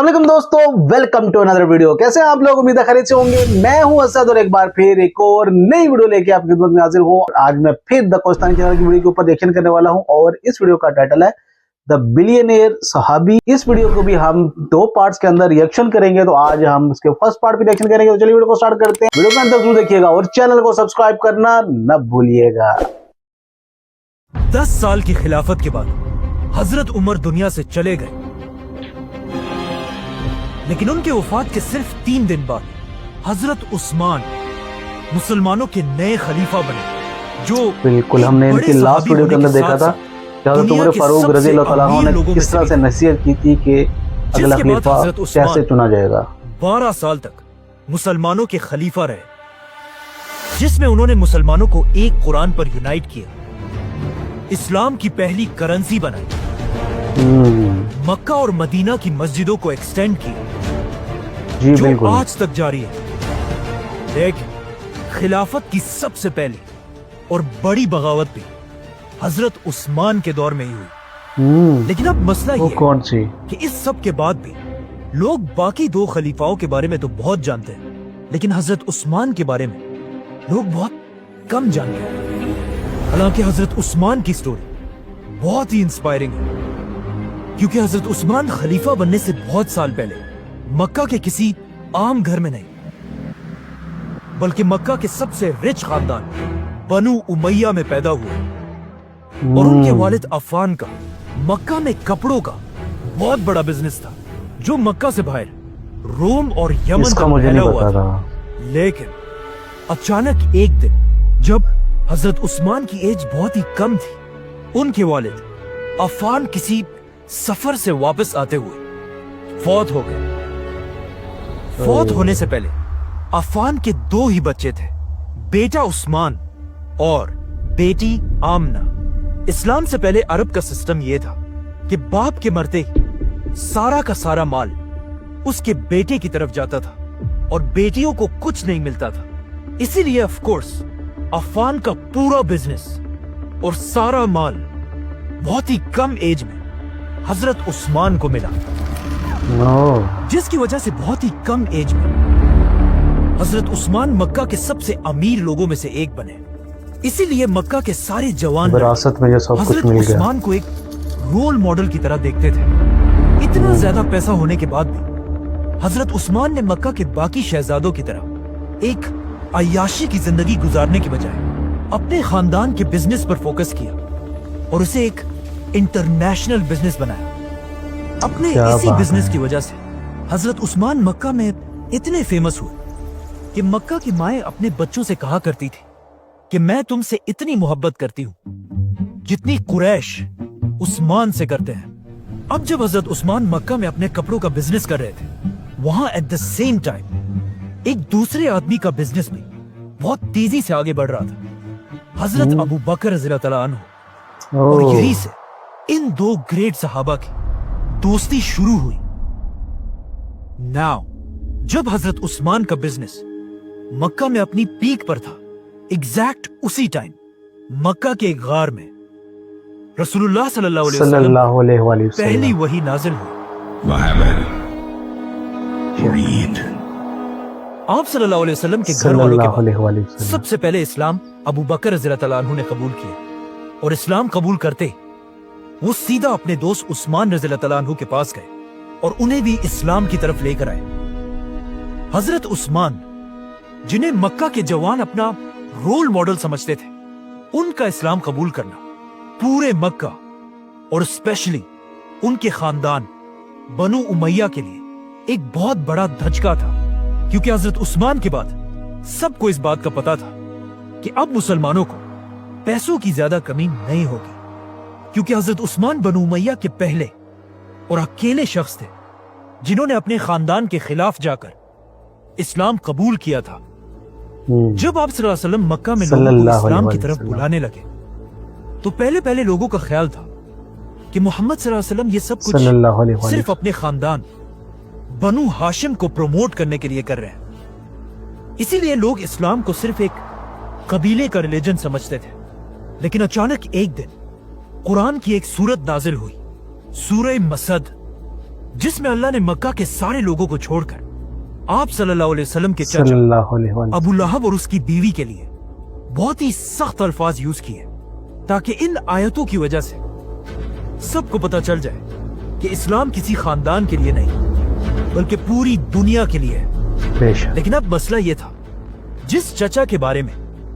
अस्सलाम वालेकुम दोस्तों, वेलकम टू अनदर वीडियो। कैसे हैं आप लोग? उम्मीद है खैरियत से होंगे। मैं हूं असद और एक बार फिर एक और नई वीडियो लेके आपकी खिदमत में हाजिर हूं। आज मैं फिर द कोस्तानी चैनल की वीडियो के ऊपर रिएक्शन करने वाला हूं और इस वीडियो का टाइटल है द बिलियनेयर सहाबी। इस वीडियो को भी हम दो पार्ट्स के अंदर रिएक्शन करेंगे, तो आज हम इसके फर्स्ट पार्ट पे रिएक्शन करेंगे। तो चलिए वीडियो को स्टार्ट करते हैं। वीडियो को अंत तक जरूर देखिएगा और चैनल को सब्सक्राइब करना न भूलिएगा। 10 साल की खिलाफत के बाद हजरत उमर दुनिया से चले गए, लेकिन उनके वफात के सिर्फ 3 दिन बाद हजरत उस्मान मुसलमानों के नए खलीफा बने, जो बिल्कुल हमने इनकी लास्ट वीडियो के अंदर देखा था कि हजरत उमर फारूक रज़ी अल्लाह तआला अन्हु ने किस तरह से नसीहत की थी कि अगला खलीफा कैसे चुना जाएगा। 12 साल तक मुसलमानों के खलीफा रहे, जिसमें उन्होंने मुसलमानों को एक कुरान पर यूनाइट किया, इस्लाम की पहली करेंसी बनाई, मक्का और मदीना की मस्जिदों को एक्सटेंड किया, जो आज तक जारी है। लेकिन खिलाफत की सबसे पहली और बड़ी बगावत भी हजरत उस्मान के दौर में ही हुई। लेकिन अब मसला ये कौन सी कि इस सब के बाद भी लोग बाकी 2 खलीफाओं के बारे में तो बहुत जानते हैं, लेकिन हजरत उस्मान के बारे में लोग बहुत कम जानते हैं। हालांकि हजरत उस्मान की स्टोरी बहुत ही इंस्पायरिंग है, क्योंकि हजरत उस्मान खलीफा बनने से बहुत साल पहले मक्का के किसी आम घर में नहीं, बल्कि मक्का के सबसे रिच खानदान बनु उमैया में पैदा हुए, और उनके वालिद अफान का मक्का में कपड़ों का बहुत बड़ा बिजनेस था, जो मक्का से बाहर रोम और यमन तक फैला हुआ था। लेकिन अचानक एक दिन जब हजरत उस्मान की एज बहुत ही कम थी, उनके वालिद अफान किसी सफर से वापस आते हुए फौत हो गए। फौत होने से पहले अफान के 2 ही बच्चे थे, बेटा उस्मान और बेटी आमना। इस्लाम से पहले अरब का सिस्टम यह था कि बाप के मरते ही सारा का सारा माल उसके बेटे की तरफ जाता था और बेटियों को कुछ नहीं मिलता था। इसीलिए ऑफ कोर्स अफान का पूरा बिजनेस और सारा माल बहुत ही कम एज में हजरत उस्मान को मिला, जिसकी वजह से बहुत ही कम एज में हजरत उस्मान मक्का के सबसे अमीर लोगों में से एक बने। इसीलिए मक्का के सारे जवान विरासत में ये सब कुछ मिल गया। उस्मान को एक रोल मॉडल की तरह देखते थे। इतना ज्यादा पैसा होने के बाद भी हजरत उस्मान ने मक्का के बाकी शहजादों की तरह एक अय्याशी की जिंदगी गुजारने की बजाय अपने खानदान के बिजनेस पर फोकस किया और उसे एक इंटरनेशनल बिजनेस बनाया। अपने इसी बिजनेस की वजह से हजरत उस्मान मक्का में इतने फेमस हुए कि मक्का की माएं अपने बच्चों से कहा करती थी कि मैं तुमसे इतनी मोहब्बत करती हूं जितनी कुरैश उस्मान से करते हैं। अब जब हजरत उस्मान मक्का में अपने कपड़ों का बिजनेस कर रहे थे, वहां एट द सेम टाइम एक दूसरे आदमी का बिजनेस भी बहुत तेजी से आगे बढ़ रहा था, हजरत अबू बकर रज़ी अल्लाह तआला अन्हु। और यही से इन 2 ग्रेट सहाबा की दोस्ती शुरू हुई। नाउ जब हजरत उस्मान का बिजनेस मक्का में अपनी पीक पर था, एग्जैक्ट उसी टाइम मक्का के एक गार में रसूलुल्लाह सल्लल्लाहु अलैहि वसल्लम पहली वही नाजिल हुई। आप सल्लल्लाहु अलैहि वसल्लम के घर वालों के बाद सबसे पहले इस्लाम अबू बकर रज़ी अल्लाह तआला अन्हु ने कबूल किया, और इस्लाम कबूल करते वो सीधा अपने दोस्त उस्मान रज़ी अल्लाह तआला अन्हु के पास गए और उन्हें भी इस्लाम की तरफ लेकर आए। हजरत उस्मान, जिन्हें मक्का के जवान अपना रोल मॉडल समझते थे, उनका इस्लाम कबूल करना पूरे मक्का और स्पेशली उनके खानदान बनु उमैया के लिए एक बहुत बड़ा धचका था, क्योंकि हजरत उस्मान के बाद सबको इस बात का पता था कि अब मुसलमानों को पैसों की ज्यादा कमी नहीं होगी, क्योंकि हजरत उस्मान बनु उमैया के पहले और अकेले शख्स थे जिन्होंने अपने खानदान के खिलाफ जाकर इस्लाम कबूल किया था। जब आप सल्लल्लाहु अलैहि वसल्लम मक्का में लोगों को इस्लाम की तरफ बुलाने लगे, तो पहले लोगों का ख्याल था कि मोहम्मद सल्लल्लाहु अलैहि वसल्लम ये सब कुछ सिर्फ अपने खानदान बनु हाशिम को प्रमोट करने के लिए कर रहे हैं। इसीलिए लोग इस्लाम को सिर्फ एक कबीले का रिलीजन समझते थे। लेकिन अचानक एक दिन कुरान की एक सूरत नाजिल हुई, सूरह मसद, जिसमें अल्लाह ने मक्का के सारे लोगों को छोड़कर आप सल्लल्लाहु अलैहि वसल्लम के चाचा सल्लल्लाहु अलैहि वसल्लम अबू लहब और उसकी बीवी के लिए बहुत ही सख्त अल्फाज यूज किए, ताकि इन आयतों की वजह से सबको पता चल जाए कि इस्लाम किसी खानदान के लिए नहीं बल्कि पूरी दुनिया के लिए है। बेशक लेकिन अब मसला ये था, जिस चचा के बारे में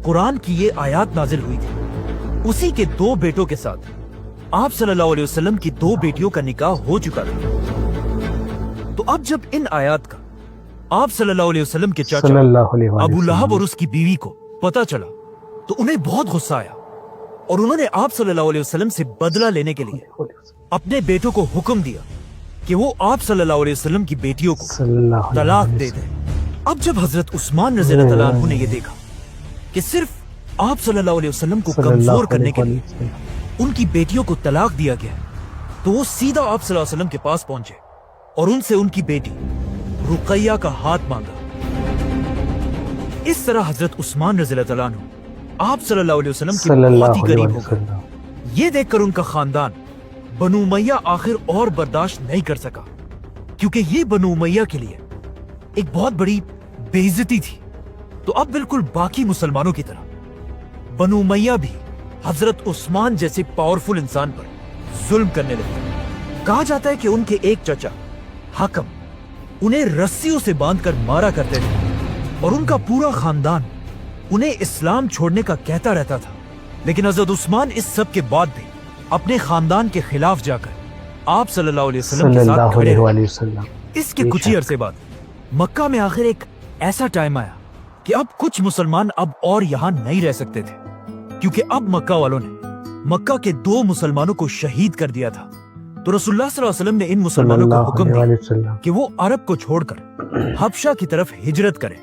कुरान की ये आयत नाजिल हुई थी, उसी के 2 बेटों के साथ आप सल्लल्लाहु अलैहि वसल्लम की 2 बेटियों का निकाह हो चुका था। तो अब जब इन आयत का आप सल्लल्लाहु अलैहि वसल्लम के चाचा सल्लल्लाहु अलैहि अबू वसल्लम लहब और उसकी बीवी को पता चला तो उन्हें बहुत गुस्सा आया और उन्होंने आप सल्लल्लाहु अलैहि वसल्लम से बदला लेने के लिए अपने बेटों को हुक्म दिया कि वो आप सल्लल्लाहु अलैहि वसल्लम की बेटियों को सल्लल्लाहु तलाक अलैहि दे दें। अब जब हजरत उस्मान रज़ियल्लाहु अन्हु ने ये देखा कि सिर्फ आप सल्लल्लाहु अलैहि वसल्लम को कमजोर करने के लिए उनकी बेटियों को तलाक दिया गया, तो वो सीधा आप सल्लल्लाहु अलैहि वसल्लम के पास पहुंचे और उनसे उनकी बेटी रुकैया का हाथ मांगा। इस तरह हजरत उस्मान रज़ियल्लाहु अन्हु आप सल्लल्लाहु अलैहि वसल्लम के बहुत ही करीब हो गए। ये देखकर उनका खानदान बनु उमैया आखिर और बर्दाश्त नहीं कर सका, क्योंकि ये बनु उमैया के लिए एक बहुत बड़ी बेइज्जती थी। तो अब बिल्कुल बाकी मुसलमानों की तरह बनु उमैया भी हजरत उस्मान जैसे पावरफुल इंसान पर जुल्म करने लगे। कहा जाता है कि उनके एक चचा हाकम उन्हें रस्सियों से बांधकर मारा करते थे और उनका पूरा खानदान उन्हें इस्लाम छोड़ने का कहता रहता था। लेकिन हजरत उस्मान इस सब के बाद भी अपने खानदान के खिलाफ जाकर आप सल्लल्लाहु अलैहि वसल्लम के साथ खड़े रहे। इसके कुछ ही अरसे बाद मक्का में आखिर एक ऐसा टाइम आया कि अब कुछ मुसलमान अब और यहाँ नहीं रह सकते थे, क्योंकि अब मक्का वालों ने मक्का के 2 मुसलमानों को शहीद कर दिया था। तो रसूलुल्लाह सल्लल्लाहु अलैहि वसल्लम ने इन मुसलमानों को हुक्म दिया कि वो अरब को छोड़कर हबशा की तरफ हिजरत करें,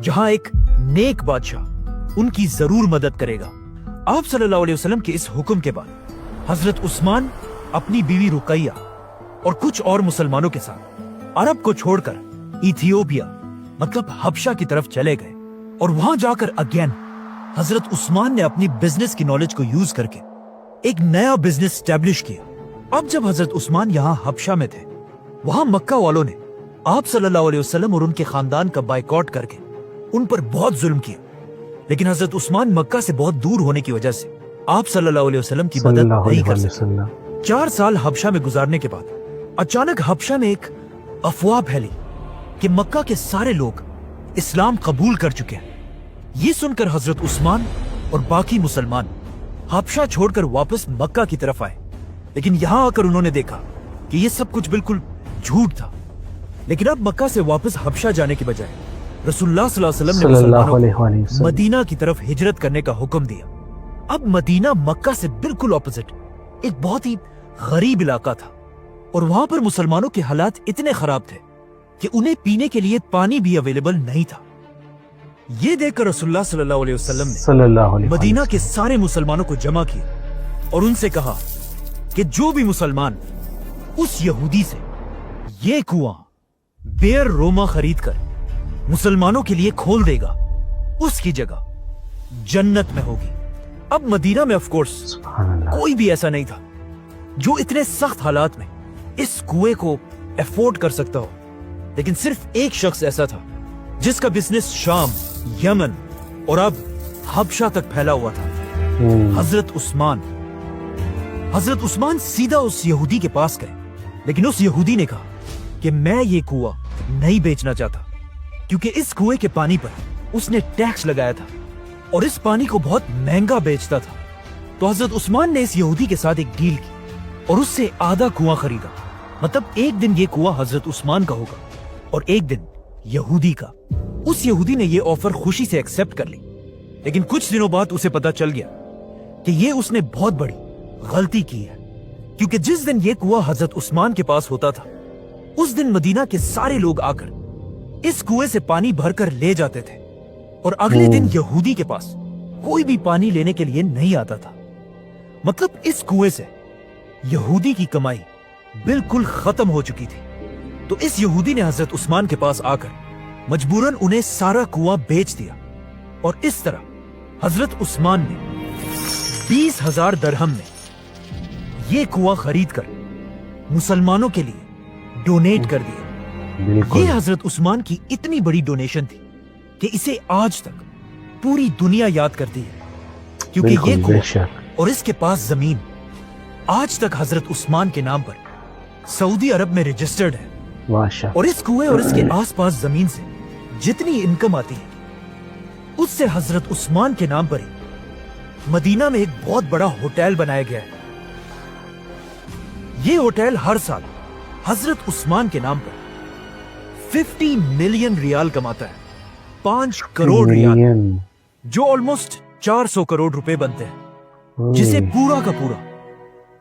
जहां एक नेक बादशाह उनकी जरूर मदद करेगा। आप सल्लल्लाहु अलैहि वसल्लम के इस हुक्म के बाद हजरत उस्मान अपनी बीवी रुकैया और कुछ और मुसलमानों के साथ अरब को छोड़कर इथियोपिया मतलब हबशा की तरफ चले गए और वहां जाकर अगेन हजरत उस्मान ने अपनी बिजनेस की नॉलेज को यूज करके एक नया बिजनेस स्टैब्लिश किया। अब जब हजरत उस्मान यहाँ हबशा में थे, वहां मक्का वालों ने आप सल्लल्लाहु अलैहि वसल्लम और उनके खानदान का बाइकआउट करके उन पर बहुत जुल्म किया। लेकिन हजरत उस्मान मक्का से बहुत दूर होने की वजह से आप सल्लल्लाहु अलैहि वसल्लम की मदद नहीं कर सके। 4 साल हबशा में गुजारने के बाद अचानक हबशा में एक अफवाह फैली कि मक्का के सारे लोग इस्लाम कबूल कर चुके हैं। ये सुनकर हजरत उस्मान और बाकी मुसलमान हबशा छोड़कर वापस मक्का की तरफ आए। लेकिन यहाँ आकर उन्होंने देखा कि ये सब कुछ बिल्कुल झूठ था। लेकिन अब मक्का से वापस हबशा जाने के बजाय रसूलुल्लाह सल्लल्लाहु अलैहि वसल्लम ने मुसलमानों को मदीना की तरफ हिजरत करने का हुक्म दिया। अब मदीना मक्का से बिल्कुल ऑपोजिट एक बहुत ही गरीब इलाका था और वहां पर मुसलमानों के हालात इतने खराब थे कि उन्हें पीने के लिए पानी भी अवेलेबल नहीं था। ये देखकर रसूलुल्लाह सल्लल्लाहु अलैहि वसल्लम ने मदीना के सारे मुसलमानों को जमा किया और उनसे कहा कि जो भी मुसलमान उस यहूदी से ये कुआं बेर रोमा खरीद कर मुसलमानों के लिए खोल देगा, उसकी जगह जन्नत में होगी। अब मदीना में ऑफ कोर्स कोई भी ऐसा नहीं था जो इतने सख्त हालात में इस कुएं को अफोर्ड कर सकता हो। लेकिन सिर्फ एक शख्स ऐसा था जिसका बिजनेस शाम, यमन और अब हबशा तक फैला हुआ था, हजरत उस्मान। हजरत उस्मान सीधा उस यहूदी के पास गए, लेकिन उस यहूदी ने कहा कि मैं ये कुआं नहीं बेचना चाहता, क्योंकि इस कुएं के पानी पर उसने टैक्स लगाया था और इस पानी को बहुत महंगा बेचता था। तो हजरत उस्मान ने इस यहूदी के साथ एक डील की और उससे आधा कुआं खरीदा। मतलब एक दिन ये कुआं हजरत उस्मान का होगा और एक दिन यहूदी का। उस यहूदी ने ये ऑफर खुशी से एक्सेप्ट कर ली। लेकिन कुछ दिनों बाद उसे पता चल गया कि ये उसने बहुत बड़ी गलती की है, क्योंकि जिस दिन ये कुआं हजरत उस्मान के पास होता था, उस दिन मदीना के सारे लोग आकर इस कुएं से पानी भरकर ले जाते थे और अगले दिन यहूदी के पास कोई भी पानी लेने के लिए नहीं आता था। मतलब इस कुएं से यहूदी की कमाई बिल्कुल खत्म हो चुकी थी। तो इस यहूदी ने हजरत उस्मान के पास आकर मजबूरन उन्हें सारा कुआं बेच दिया और इस तरह हजरत उस्मान ने 20,000 दरहम में ये कुआं खरीद कर मुसलमानों के लिए डोनेट कर दिया। बिल्कुल ये हजरत उस्मान की इतनी बड़ी डोनेशन थी कि इसे आज तक पूरी दुनिया याद करती है, क्योंकि ये बिल्कुल कुआं बेशक। और इसके पास जमीन आज तक हजरत उस्मान के नाम पर सऊदी अरब में रजिस्टर्ड है। माशा और इस कुएं और इसके आसपास जमीन से जितनी इनकम आती है उससे हजरत उस्मान के नाम पर ही मदीना में एक बहुत बड़ा होटल बनाया गया है। ये होटल हर साल हजरत उस्मान के नाम पर 50 मिलियन रियाल कमाता है, 5 करोड़ रियाल, मिलियन। जो ऑलमोस्ट 400 करोड़ रुपए बनते हैं, जिसे पूरा का पूरा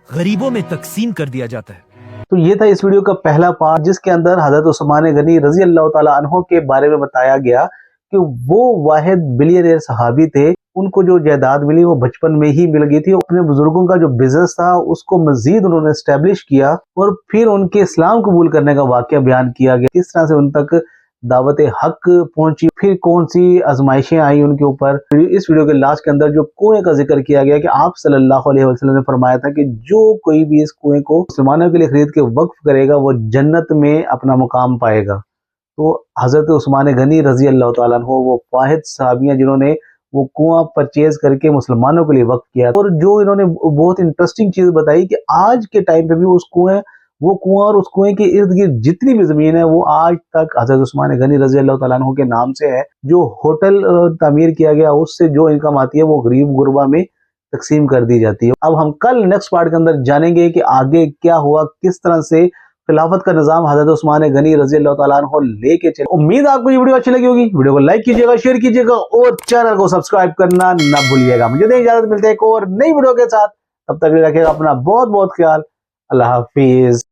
गरीबों में तकसीम कर दिया जाता है। तो ये था इस वीडियो का पहला पार्ट, जिसके अंदर हजरत उस्मान गनी रजी अल्लाह ताला अन्हो के बारे में बताया गया कि वो वाहिद बिलियनियर सहाबी थे। उनको जो जायदाद मिली वो बचपन में ही मिल गई थी। अपने बुजुर्गों का जो बिजनेस था उसको मजीद उन्होंने एस्टेब्लिश किया और फिर उनके इस्लाम कबूल करने का वाकया बयान किया गया, किस तरह से उन तक दावत हक पहुंची, फिर कौन सी आजमाइशें आई उनके ऊपर। इस वीडियो के लास्ट के अंदर जो कुएं का जिक्र किया गया कि आप सल्लल्लाहु अलैहि वसल्लम ने फरमाया था कि जो कोई भी इस कुएं को मुसलमानों के लिए खरीद के वक्फ करेगा वो जन्नत में अपना मुकाम पाएगा। तो हजरत उस्मान गनी रजी अल्लाह ताला अन्हु वो वाहिद सहाबी हैं जिन्होंने वो कुआं परचेज करके मुसलमानों के लिए वक्फ किया। और जो इन्होंने बहुत इंटरेस्टिंग चीज बताई कि आज के टाइम पे भी वो कुआं और उस कुएं के इर्द गिर्द जितनी भी जमीन है वो आज तक हजरत उस्मान गनी रजी अल्लाह ताला अन्हु के नाम से है। जो होटल तामीर किया गया उससे जो इनकम आती है वो गरीब गुरबा में तकसीम कर दी जाती है। अब हम कल नेक्स्ट पार्ट के अंदर जानेंगे कि आगे क्या हुआ, किस तरह से खिलाफत का निजाम हजरत उस्मान गनी रजी अल्लाह ताला अन्हु लेके चले। उम्मीद है आपको ये वीडियो अच्छी लगी होगी। वीडियो को लाइक कीजिएगा, शेयर कीजिएगा और चैनल को सब्सक्राइब करना ना भूलिएगा। मुझे दें इजाजत, मिलते हैं एक और नई वीडियो के साथ। तब तक रखिएगा अपना बहुत बहुत ख्याल। अल्लाह हाफिज।